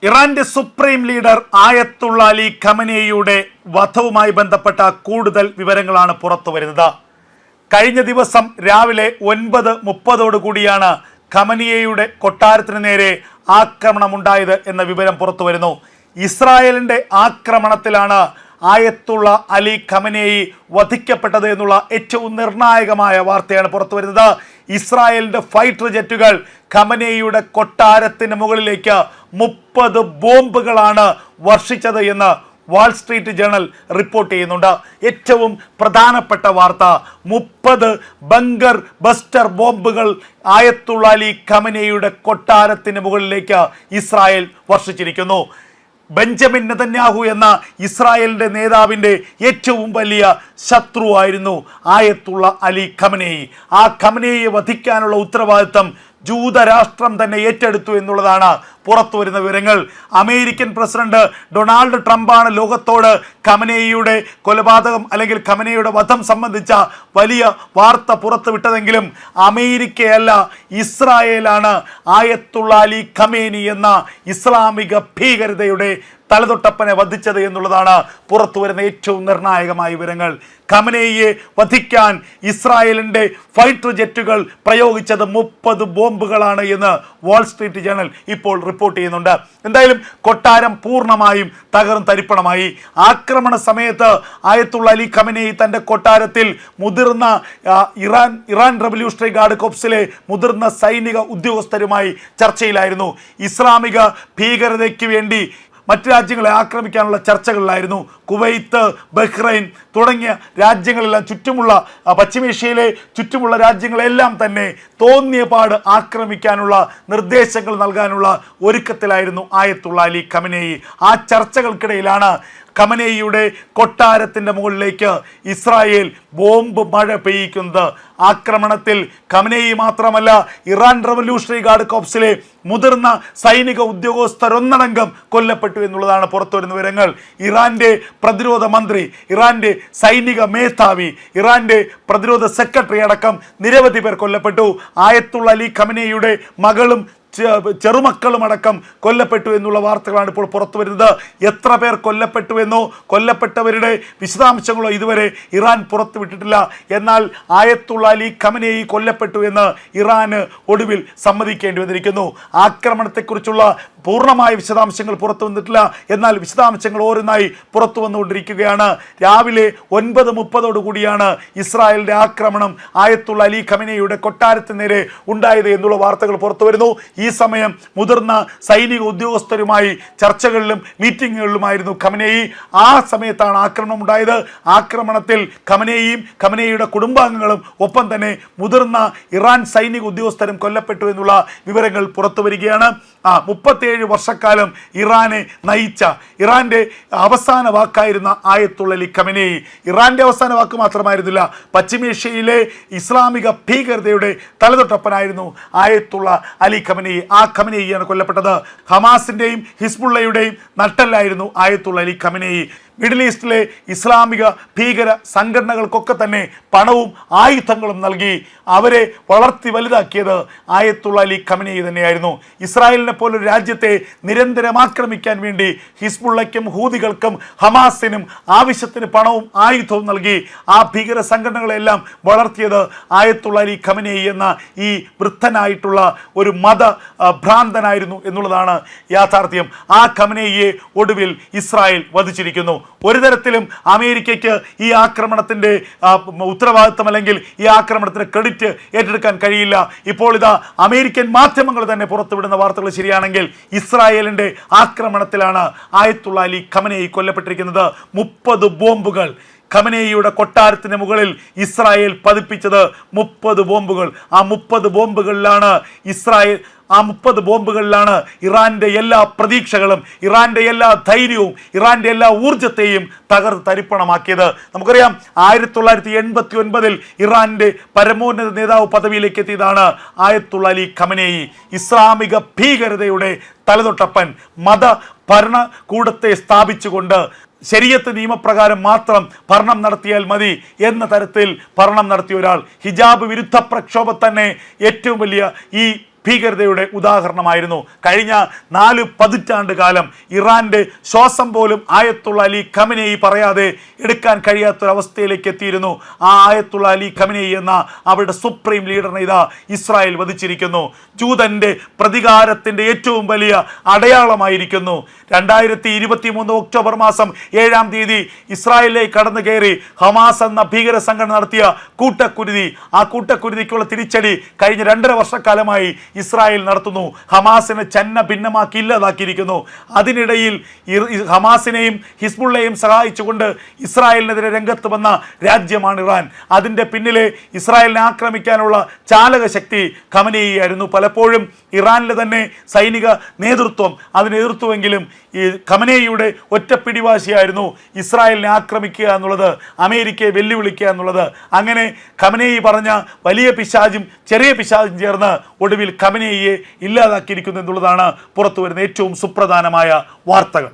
ഇറാന്റെ supreme leader ആയത്തുള്ള അലി ഖമനേയിയുടെ വധവുമായി ബന്ധപ്പെട്ട കൂടുതൽ വിവരങ്ങളാണ് പുറത്തു വരുന്നത്. കഴിഞ്ഞ ദിവസം രാവിലെ 9:30 കൂടിയാണ് ഖമനേയിയുടെ കൊട്ടാരത്തിന് നേരെ ആക്രമണമുണ്ടായത് എന്ന വിവരം പുറത്തു വരുന്നു. ഇസ്രായേലിന്റെ ആക്രമണത്തിലാണ് ആയത്തുള്ള അലി ഖമനേയി വധിക്കപ്പെട്ടത് എന്നുള്ള ഏറ്റവും നിർണായകമായ വാർത്തയാണ് പുറത്തു വരുന്നത്. ഇസ്രായേലിന്റെ ഫൈറ്റർ ജെറ്റുകൾ ഖമനേയിയുടെ കൊട്ടാരത്തിന് മുകളിലേക്ക് 30 ബോംബുകളാണ് വർഷിച്ചത് എന്ന് വാൾ സ്ട്രീറ്റ് ജേണൽ റിപ്പോർട്ട് ചെയ്യുന്നുണ്ട്. ഏറ്റവും പ്രധാനപ്പെട്ട വാർത്ത, 30 ബങ്കർ ബസ്റ്റർ ബോംബുകൾ ആയത്തുള്ള അലി ഖമനേയിയുടെ കൊട്ടാരത്തിന് മുകളിലേക്ക് ഇസ്രായേൽ വർഷിച്ചിരിക്കുന്നു. ബെഞ്ചമിൻ നെതന്യാഹു എന്ന ഇസ്രായേലിന്റെ നേതാവിൻ്റെ ഏറ്റവും വലിയ ശത്രുവായിരുന്നു ആയത്തുള്ള അലി ഖമനേയി. ആ ഖമനേയിയെ വധിക്കാനുള്ള ഉത്തരവാദിത്തം ജൂതരാഷ്ട്രം തന്നെ ഏറ്റെടുത്തു എന്നുള്ളതാണ് പുറത്തു വരുന്ന വിവരങ്ങൾ. അമേരിക്കൻ പ്രസിഡന്റ് ഡൊണാൾഡ് ട്രംപാണ് ലോകത്തോട് ഖമനേയിയുടെ കൊലപാതകം അല്ലെങ്കിൽ ഖമനേയിയുടെ വധം സംബന്ധിച്ച വലിയ വാർത്ത പുറത്തുവിട്ടതെങ്കിലും അമേരിക്കയല്ല, ഇസ്രായേലാണ് ആയത്തുള്ള അലി ഖമേനി എന്ന ഇസ്ലാമിക ഭീകരതയുടെ തലതൊട്ടപ്പനെ വധിച്ചത് എന്നുള്ളതാണ് പുറത്തു വരുന്ന ഏറ്റവും നിർണായകമായ വിവരങ്ങൾ. ഖമനേയിയെ വധിക്കാൻ ഇസ്രായേലിൻ്റെ ഫൈറ്റർ ജെറ്റുകൾ പ്രയോഗിച്ചത് 30 ബോംബുകളാണ് എന്ന് വാൾ സ്ട്രീറ്റ് ജേണൽ ഇപ്പോൾ റിപ്പോർട്ട് ചെയ്യുന്നുണ്ട്. എന്തായാലും കൊട്ടാരം പൂർണ്ണമായും തകർന്ന് തരിപ്പണമായി. ആക്രമണ സമയത്ത് ആയത്തുള്ള അലി ഖമനേയി തൻ്റെ കൊട്ടാരത്തിൽ മുതിർന്ന ഇറാൻ റവല്യൂഷണറി ഗാർഡ് കോപ്സിലെ മുതിർന്ന സൈനിക ഉദ്യോഗസ്ഥരുമായി ചർച്ചയിലായിരുന്നു. ഇസ്ലാമിക ഭീകരതയ്ക്ക് വേണ്ടി മറ്റ് രാജ്യങ്ങളെ ആക്രമിക്കാനുള്ള ചർച്ചകളിലായിരുന്നു. കുവൈത്ത്, ബഹ്റൈൻ തുടങ്ങിയ രാജ്യങ്ങളെല്ലാം, ചുറ്റുമുള്ള പശ്ചിമേഷ്യയിലെ ചുറ്റുമുള്ള രാജ്യങ്ങളെല്ലാം തന്നെ തോന്നിയ പാട് ആക്രമിക്കാനുള്ള നിർദ്ദേശങ്ങൾ നൽകാനുള്ള ഒരുക്കത്തിലായിരുന്നു ആയത്തുള്ള അലി ഖമനേയി. ആ ചർച്ചകൾക്കിടയിലാണ് ഖമനേയിയുടെ കൊട്ടാരത്തിൻ്റെ മുകളിലേക്ക് ഇസ്രായേൽ ബോംബ് മഴ പെയ്യിക്കുന്നത്. ആക്രമണത്തിൽ ഖമനേയി മാത്രമല്ല, ഇറാൻ റവല്യൂഷണറി ഗാർഡ് കോപ്സിലെ മുതിർന്ന സൈനിക ഉദ്യോഗസ്ഥരൊന്നടങ്കം കൊല്ലപ്പെട്ടു എന്നുള്ളതാണ് പുറത്തുവരുന്ന വിവരങ്ങൾ. ഇറാന്റെ പ്രതിരോധ മന്ത്രി, ഇറാന്റെ സൈനിക മേധാവി, ഇറാന്റെ പ്രതിരോധ സെക്രട്ടറി അടക്കം നിരവധി പേർ കൊല്ലപ്പെട്ടു. ആയത്തുള്ള അലി ഖമനേയിയുടെ മകളും ചെറുമക്കളും അടക്കം കൊല്ലപ്പെട്ടു എന്നുള്ള വാർത്തകളാണ് ഇപ്പോൾ പുറത്തു വരുന്നത്. എത്ര പേർ കൊല്ലപ്പെട്ടുവെന്നോ കൊല്ലപ്പെട്ടവരുടെ വിശദാംശങ്ങളോ ഇതുവരെ ഇറാൻ പുറത്തുവിട്ടിട്ടില്ല. എന്നാൽ ആയത്തുള്ള അലി ഖമനേയി കൊല്ലപ്പെട്ടു എന്ന് ഇറാന് ഒടുവിൽ സമ്മതിക്കേണ്ടി വന്നിരിക്കുന്നു. ആക്രമണത്തെക്കുറിച്ചുള്ള പൂർണ്ണമായ വിശദാംശങ്ങൾ പുറത്തു വന്നിട്ടില്ല. എന്നാൽ വിശദാംശങ്ങൾ ഓരോന്നായി പുറത്തു വന്നുകൊണ്ടിരിക്കുകയാണ്. രാവിലെ 9:30 കൂടിയാണ് ഇസ്രായേലിൻ്റെ ആക്രമണം ആയത്തുള്ള അലി ഖമനേയിയുടെ കൊട്ടാരത്തിന് നേരെ ഉണ്ടായത് എന്നുള്ള വാർത്തകൾ പുറത്തു വരുന്നു. ഈ സമയം മുതിർന്ന സൈനിക ഉദ്യോഗസ്ഥരുമായി ചർച്ചകളിലും മീറ്റിങ്ങുകളിലുമായിരുന്നു ഖമനേയി. ആ സമയത്താണ് ആക്രമണം ഉണ്ടായത്. ആക്രമണത്തിൽ ഖമനേയിയും ഖമനേയിയുടെ കുടുംബാംഗങ്ങളും ഒപ്പം തന്നെ മുതിർന്ന ഇറാൻ സൈനിക ഉദ്യോഗസ്ഥരും കൊല്ലപ്പെട്ടു എന്നുള്ള വിവരങ്ങൾ പുറത്തു വരികയാണ്. 37 വർഷക്കാലം ഇറാനെ നയിച്ച, ഇറാന്റെ അവസാന വാക്കായിരുന്ന ആയത്തുള്ള അലി ഖമനേയി ഇറാന്റെ അവസാന വാക്ക് മാത്രമായിരുന്നില്ല, പശ്ചിമേഷ്യയിലെ ഇസ്ലാമിക ഭീകരതയുടെ തലതൊട്ടപ്പനായിരുന്നു ആയത്തുള്ള അലി ഖമനേയി. ആ ഖമനേയിയാണ് കൊല്ലപ്പെട്ടത്. ഹമാസിന്റെയും ഹിസ്ബുള്ളയുടെയും നട്ടെല്ലായിരുന്നു ആയത്തുള്ള അലി ഖമനേയി. മിഡിൽ ഈസ്റ്റിലെ ഇസ്ലാമിക ഭീകര സംഘടനകൾക്കൊക്കെ തന്നെ പണവും ആയുധങ്ങളും നൽകി അവരെ വളർത്തി വലുതാക്കിയത് ആയത്തുള്ള അലി ഖമനേയി തന്നെയായിരുന്നു. ഇസ്രായേലിനെ പോലൊരു രാജ്യത്തെ നിരന്തരം ആക്രമിക്കാൻ വേണ്ടി ഹിസ്ബുള്ളയ്ക്കും ഹൂതികൾക്കും ഹമാസിനും ആവശ്യത്തിന് പണവും ആയുധവും നൽകി ആ ഭീകര സംഘടനകളെല്ലാം വളർത്തിയത് ആയത്തുള്ള അലി ഖമനേയി എന്ന ഈ വൃദ്ധനായിട്ടുള്ള ഒരു മത ഭ്രാന്തനായിരുന്നു എന്നുള്ളതാണ് യാഥാർത്ഥ്യം. ആ ഖമനേയിയെ ഒടുവിൽ ഇസ്രായേൽ വധിച്ചിരിക്കുന്നു. ഒരു തരത്തിലും അമേരിക്കയ്ക്ക് ഈ ആക്രമണത്തിൻ്റെ ഉത്തരവാദിത്തം അല്ലെങ്കിൽ ഈ ആക്രമണത്തിന് ക്രെഡിറ്റ് ഏറ്റെടുക്കാൻ കഴിയില്ല. ഇപ്പോൾ ഇതാ അമേരിക്കൻ മാധ്യമങ്ങൾ തന്നെ പുറത്തുവിടുന്ന വാർത്തകൾ ശരിയാണെങ്കിൽ ഇസ്രായേലിൻ്റെ ആക്രമണത്തിലാണ് ആയത്തുള്ള അലി ഖമനേയി കൊല്ലപ്പെട്ടിരിക്കുന്നത്. 30 ബോംബുകൾ ഖമനേയിയുടെ കൊട്ടാരത്തിന് മുകളിൽ ഇസ്രായേൽ പതിപ്പിച്ചത് 30 ബോംബുകൾ. ആ 30 ബോംബുകളിലാണ് ഇറാന്റെ എല്ലാ പ്രതീക്ഷകളും, ഇറാന്റെ എല്ലാ ധൈര്യവും, ഇറാന്റെ എല്ലാ ഊർജത്തെയും തകർത്ത് തരിപ്പണമാക്കിയത്. നമുക്കറിയാം, 1989 ഇറാന്റെ പരമോന്നത നേതാവ് പദവിയിലേക്ക് എത്തിയതാണ് ആയത്തുള്ള അലി ഖമനേയി. ഇസ്ലാമിക ഭീകരതയുടെ തലതൊട്ടപ്പൻ, മത ഭരണകൂടത്തെ സ്ഥാപിച്ചുകൊണ്ട് ശരീഅത്ത് നിയമപ്രകാരം മാത്രം ഭരണം നടത്തിയാൽ മതി എന്ന തരത്തിൽ ഭരണം നടത്തിയ ഒരാൾ, ഹിജാബ് വിരുദ്ധ പ്രക്ഷോഭം തന്നെ ഏറ്റവും വലിയ ഈ ഭീകരതയുടെ ഉദാഹരണമായിരുന്നു. കഴിഞ്ഞ 4 പതിറ്റാണ്ട് കാലം ഇറാന്റെ ശ്വാസം പോലും ആയത്തുള്ള അലി ഖമനേയി പറയാതെ എടുക്കാൻ കഴിയാത്തൊരവസ്ഥയിലേക്ക് എത്തിയിരുന്നു. ആ ആയത്തുള്ള അലി ഖമനേയി എന്ന അവരുടെ സുപ്രീം ലീഡറിനെ ഇതാ ഇസ്രായേൽ വധിച്ചിരിക്കുന്നു. ജൂതന്റെ പ്രതികാരത്തിന്റെ ഏറ്റവും വലിയ അടയാളമായിരിക്കുന്നു. 2023 ഒക്ടോബർ മാസം 7-ാം തീയതി ഇസ്രായേലിലേക്ക് കടന്നു കയറി ഹമാസ് എന്ന ഭീകര സംഘടന നടത്തിയ കൂട്ടക്കുരുതി, ആ കൂട്ടക്കുരുതിക്കുള്ള തിരിച്ചടി കഴിഞ്ഞ 2.5 വർഷക്കാലമായി ഇസ്രായേൽ നടത്തുന്നു. ഹമാസിനെ ഛന്ന ഭിന്നമാക്കി ഇല്ലാതാക്കിയിരിക്കുന്നു. അതിനിടയിൽ ഹമാസിനെയും ഹിസ്ബുള്ളയെയും സഹായിച്ചുകൊണ്ട് ഇസ്രായേലിനെതിരെ രംഗത്ത് വന്ന രാജ്യമാണ് ഇറാൻ. അതിൻ്റെ പിന്നിലെ ഇസ്രായേലിനെ ആക്രമിക്കാനുള്ള ചാലകശക്തി ഖമനേയി ആയിരുന്നു. പലപ്പോഴും ഇറാനിലെ തന്നെ സൈനിക നേതൃത്വം അതിനെ എതിർത്തുവെങ്കിലും ഈ ഖമനേയിയുടെ ഒറ്റ പിടിവാശിയായിരുന്നു ഇസ്രായേലിനെ ആക്രമിക്കുക എന്നുള്ളത്, അമേരിക്കയെ വെല്ലുവിളിക്കുക എന്നുള്ളത്. അങ്ങനെ ഖമനേയി പറഞ്ഞ വലിയ പിശാചും ചെറിയ പിശാചും ചേർന്ന് ഒടുവിൽ ഖമനേയിയെ ഇല്ലാതാക്കിയിരിക്കുന്നു എന്നുള്ളതാണ് പുറത്തു വരുന്ന ഏറ്റവും സുപ്രധാനമായ വാർത്തകൾ.